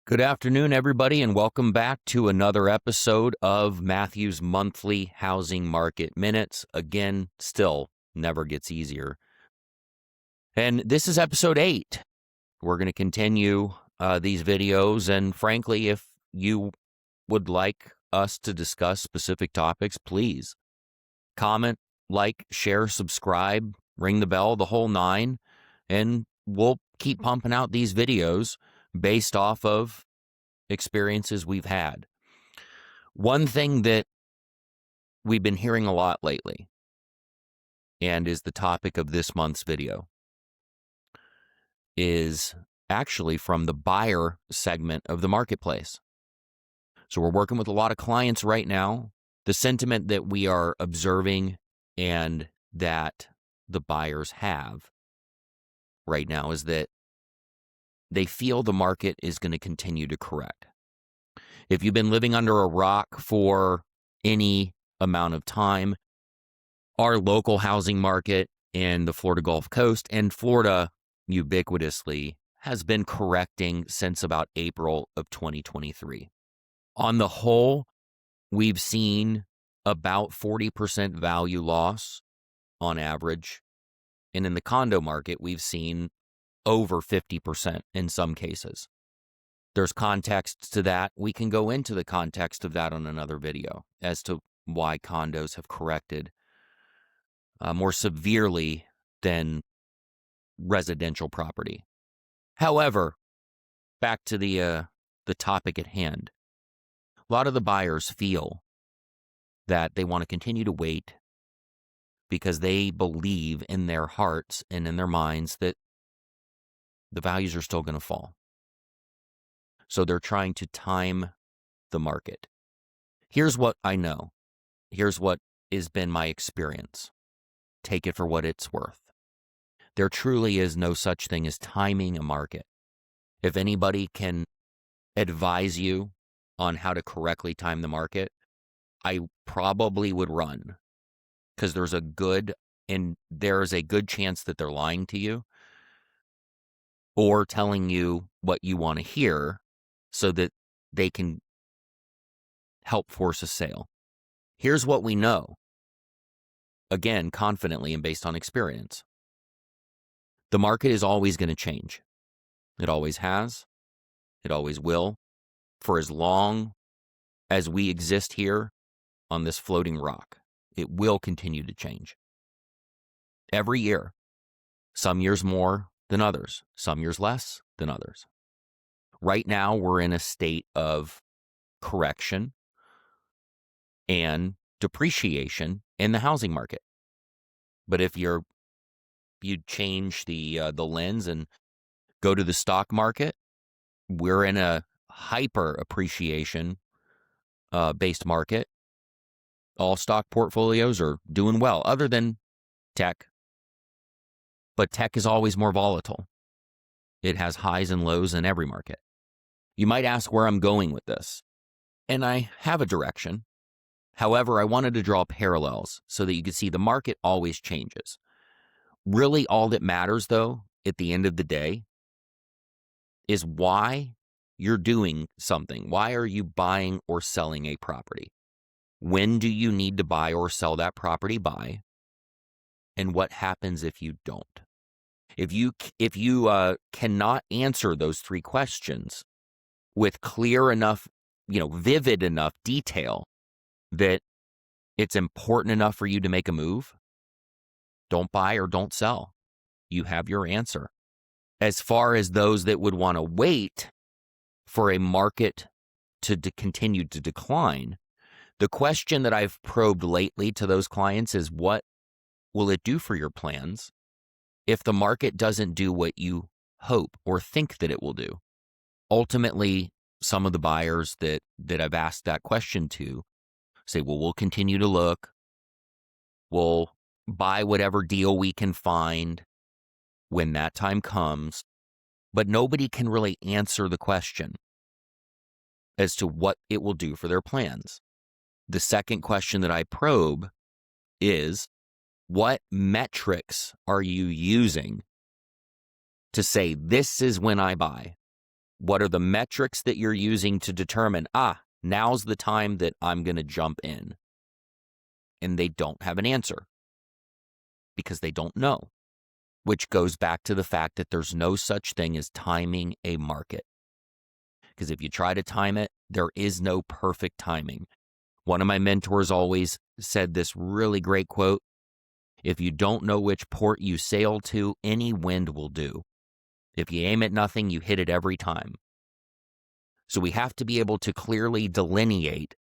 Good afternoon, everybody, and welcome back to another episode of Matthew's Monthly Housing Market Minutes. Again, still never gets easier. And this is episode 8. We're going to continue these videos, and frankly, if you would like us to discuss specific topics, please comment, like, share, subscribe, ring the bell, the whole nine, and we'll keep pumping out these videos based off of experiences we've had. One thing that we've been hearing a lot lately, and is the topic of this month's video, is actually from the buyer segment of the marketplace. So we're working with a lot of clients right now. The sentiment that we are observing and that the buyers have right now is that they feel the market is going to continue to correct. If you've been living under a rock for any amount of time, our local housing market in the Florida Gulf Coast and Florida ubiquitously has been correcting since about April of 2023. On the whole, we've seen about 40% value loss on average. And in the condo market, we've seen over 50% in some cases. There's context to that. We can go into the context of that on another video as to why condos have corrected more severely than residential property. However, back to the topic at hand. A lot of the buyers feel that they want to continue to wait because they believe in their hearts and in their minds that the values are still going to fall. So they're trying to time the market. Here's what I know. Here's what has been my experience. Take it for what it's worth. There truly is no such thing as timing a market. If anybody can advise you on how to correctly time the market, I probably would run, because there's a good chance that they're lying to you or telling you what you want to hear so that they can help force a sale. Here's what we know, again, confidently and based on experience. The market is always going to change. It always has. It always will. For as long as we exist here on this floating rock, it will continue to change. Every year. Some years more than others. Some years less than others. Right now, we're in a state of correction and depreciation in the housing market. But if you change the lens and go to the stock market, we're in a hyper appreciation based market. All stock portfolios are doing well, other than tech. But tech is always more volatile. It has highs and lows in every market. You might ask where I'm going with this, and I have a direction. However, I wanted to draw parallels so that you could see the market always changes. Really, all that matters, though, at the end of the day, is why you're doing something. Why are you buying or selling a property? When do you need to buy or sell that property by? And what happens if you don't? If you cannot answer those three questions with clear enough, vivid enough detail that it's important enough for you to make a move, don't buy or don't sell. You have your answer. As far as those that would want to wait for a market to continue to decline, the question that I've probed lately to those clients is, what will it do for your plans if the market doesn't do what you hope or think that it will do? Ultimately, some of the buyers that I've asked that question to say, well, we'll continue to look. We'll buy whatever deal we can find when that time comes. But nobody can really answer the question as to what it will do for their plans. The second question that I probe is, what metrics are you using to say, this is when I buy? What are the metrics that you're using to determine, now's the time that I'm going to jump in? And they don't have an answer because they don't know, which goes back to the fact that there's no such thing as timing a market. Because if you try to time it, there is no perfect timing. One of my mentors always said this really great quote: if you don't know which port you sail to, any wind will do. If you aim at nothing, you hit it every time. So we have to be able to clearly delineate,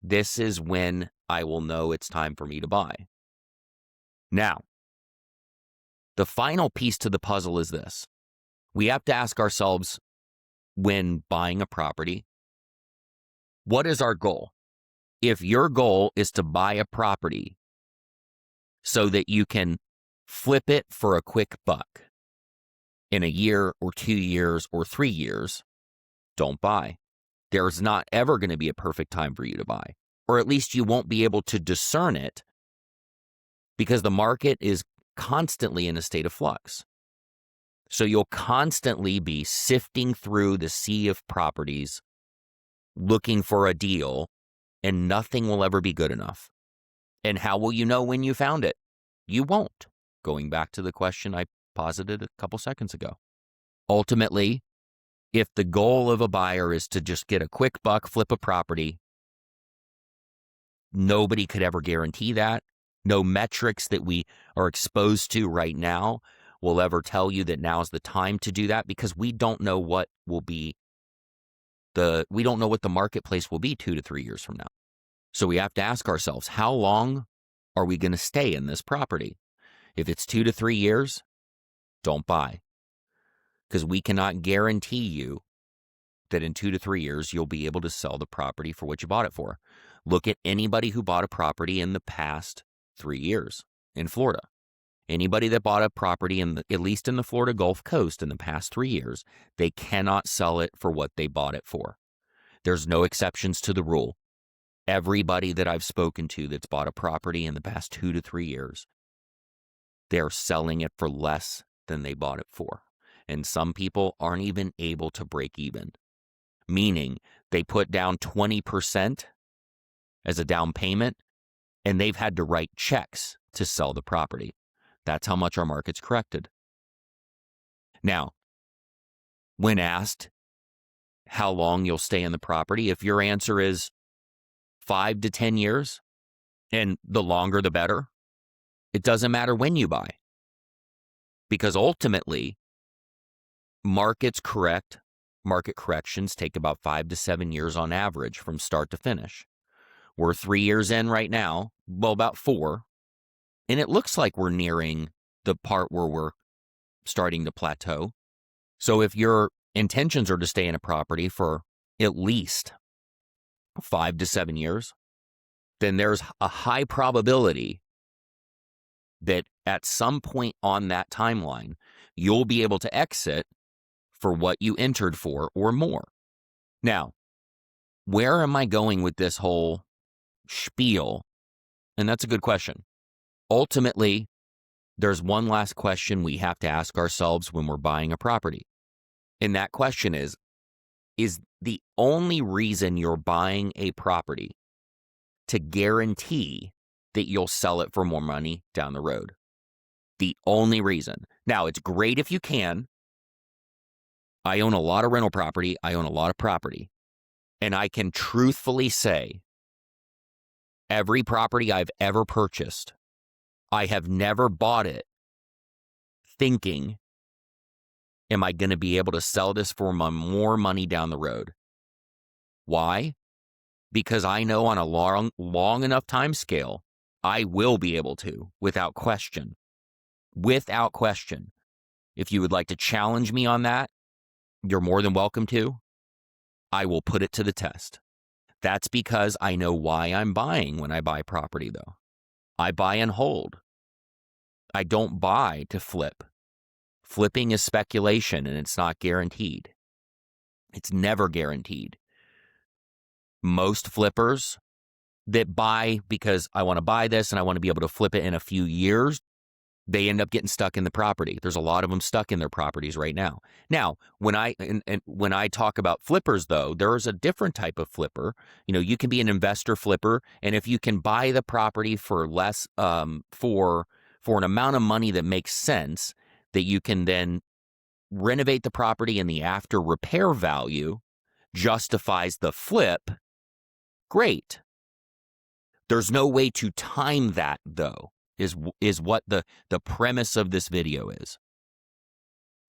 this is when I will know it's time for me to buy. Now, the final piece to the puzzle is this. We have to ask ourselves, when buying a property, what is our goal? If your goal is to buy a property so that you can flip it for a quick buck in a year or 2 years or 3 years, don't buy. There's not ever going to be a perfect time for you to buy, or at least you won't be able to discern it because the market is constantly in a state of flux. So you'll constantly be sifting through the sea of properties, looking for a deal, and nothing will ever be good enough. And how will you know when you found it? You won't. Going back to the question I posited a couple seconds ago. Ultimately, if the goal of a buyer is to just get a quick buck, flip a property, nobody could ever guarantee that. No metrics that we are exposed to right now will ever tell you that now's the time to do that, because we don't know what will be we don't know what the marketplace will be 2 to 3 years from now. So we have to ask ourselves, how long are we going to stay in this property? If it's 2 to 3 years, don't buy, because we cannot guarantee you that in 2 to 3 years you'll be able to sell the property for what you bought it for. Look at anybody who bought a property in the past 3 years in Florida. Anybody that bought a property at least in the Florida Gulf Coast in the past 3 years, they cannot sell it for what they bought it for. There's no exceptions to the rule. Everybody that I've spoken to that's bought a property in the past 2 to 3 years, they're selling it for less than they bought it for. And some people aren't even able to break even, meaning they put down 20% as a down payment, and they've had to write checks to sell the property. That's how much our market's corrected. Now, when asked how long you'll stay in the property, if your answer is 5 to 10 years, and the longer the better, it doesn't matter when you buy. Because ultimately, market corrections take about 5 to 7 years on average from start to finish. We're 3 years in right now, well, about 4. And it looks like we're nearing the part where we're starting to plateau. So if your intentions are to stay in a property for at least 5 to 7 years, then there's a high probability that at some point on that timeline, you'll be able to exit for what you entered for or more. Now, where am I going with this whole spiel? And that's a good question. Ultimately, there's one last question we have to ask ourselves when we're buying a property. And that question is the only reason you're buying a property to guarantee that you'll sell it for more money down the road? The only reason. Now, it's great if you can. I own a lot of rental property. I own a lot of property. And I can truthfully say, every property I've ever purchased, I have never bought it thinking, am I going to be able to sell this for more money down the road? Why? Because I know on a long enough time scale, I will be able to, without question. Without question. If you would like to challenge me on that, you're more than welcome to. I will put it to the test. That's because I know why I'm buying when I buy property, though. I buy and hold. I don't buy to flip. Flipping is speculation, and it's not guaranteed. It's never guaranteed. Most flippers that buy because I want to buy this and I want to be able to flip it in a few years, they end up getting stuck in the property. There's a lot of them stuck in their properties right now. Now, when I talk about flippers, though, there is a different type of flipper. You can be an investor flipper, and if you can buy the property for less, for an amount of money that makes sense, that you can then renovate the property and the after repair value justifies the flip, great. There's no way to time that, though, is what the premise of this video is.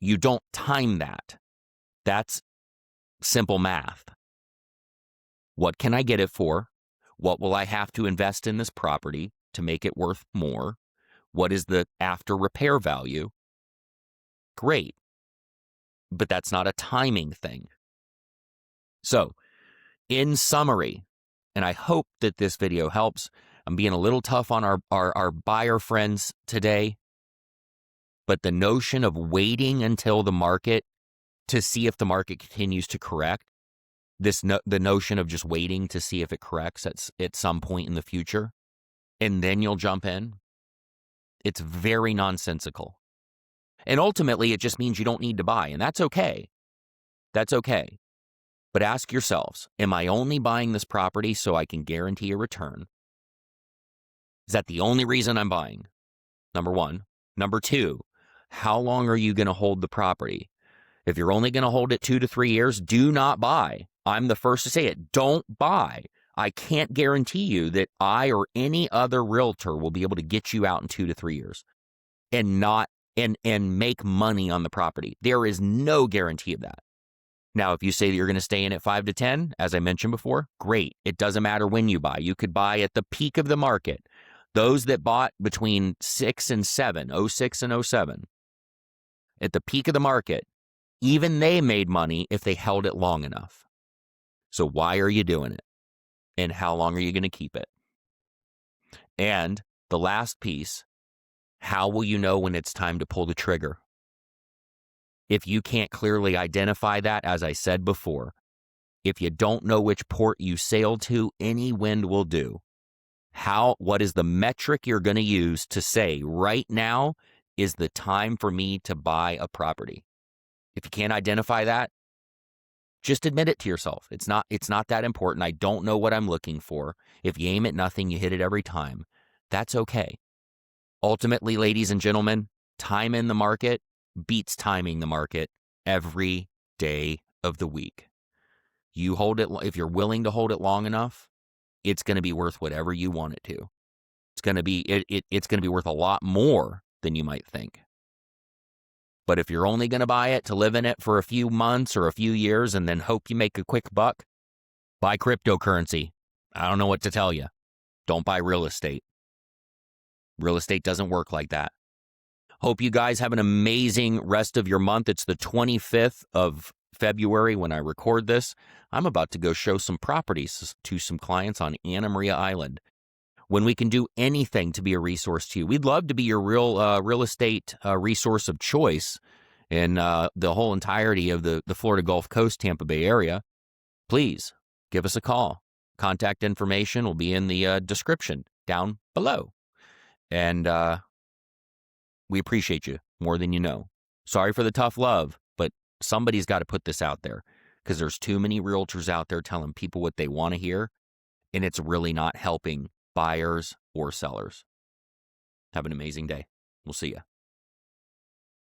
You don't time that. That's simple math. What can I get it for? What will I have to invest in this property to make it worth more? What is the after repair value? Great. But that's not a timing thing. So, in summary, and I hope that this video helps. I'm being a little tough on our buyer friends today, but the notion of waiting until the market to see if the market continues to correct, the notion of just waiting to see if it corrects at some point in the future, and then you'll jump in, it's very nonsensical. And ultimately, it just means you don't need to buy, and that's okay. That's okay. But ask yourselves, am I only buying this property so I can guarantee a return? Is that the only reason I'm buying? Number one. Number two, how long are you going to hold the property? If you're only going to hold it 2 to 3 years, do not buy. I'm the first to say it. Don't buy. I can't guarantee you that I or any other realtor will be able to get you out in 2 to 3 years and make money on the property. There is no guarantee of that. Now, if you say that you're going to stay in at 5 to 10, as I mentioned before, great. It doesn't matter when you buy. You could buy at the peak of the market. Those that bought between 6 and 7, 06 and 07, at the peak of the market, even they made money if they held it long enough. So why are you doing it? And how long are you going to keep it? And the last piece, how will you know when it's time to pull the trigger? If you can't clearly identify that, as I said before, if you don't know which port you sail to, any wind will do. What is the metric you're going to use to say, right now is the time for me to buy a property? If you can't identify that, just admit it to yourself. It's not that important. I don't know what I'm looking for. If you aim at nothing, you hit it every time. That's okay. Ultimately, ladies and gentlemen, time in the market beats timing the market every day of the week. You hold it, if you're willing to hold it long enough, it's going to be worth whatever you want it to. It's going to be it's going to be worth a lot more than you might think. But if you're only going to buy it to live in it for a few months or a few years and then hope you make a quick buck, buy cryptocurrency. I don't know what to tell you. Don't buy real estate. Real estate doesn't work like that. Hope you guys have an amazing rest of your month. It's the 25th of February when I record this. I'm about to go show some properties to some clients on Anna Maria Island. When we can do anything to be a resource to you, we'd love to be your real estate resource of choice in the whole entirety of the Florida Gulf Coast, Tampa Bay area. Please give us a call. Contact information will be in the description down below. And we appreciate you more than you know. Sorry for the tough love, but somebody's got to put this out there because there's too many realtors out there telling people what they want to hear, and it's really not helping buyers or sellers. Have an amazing day. We'll see you.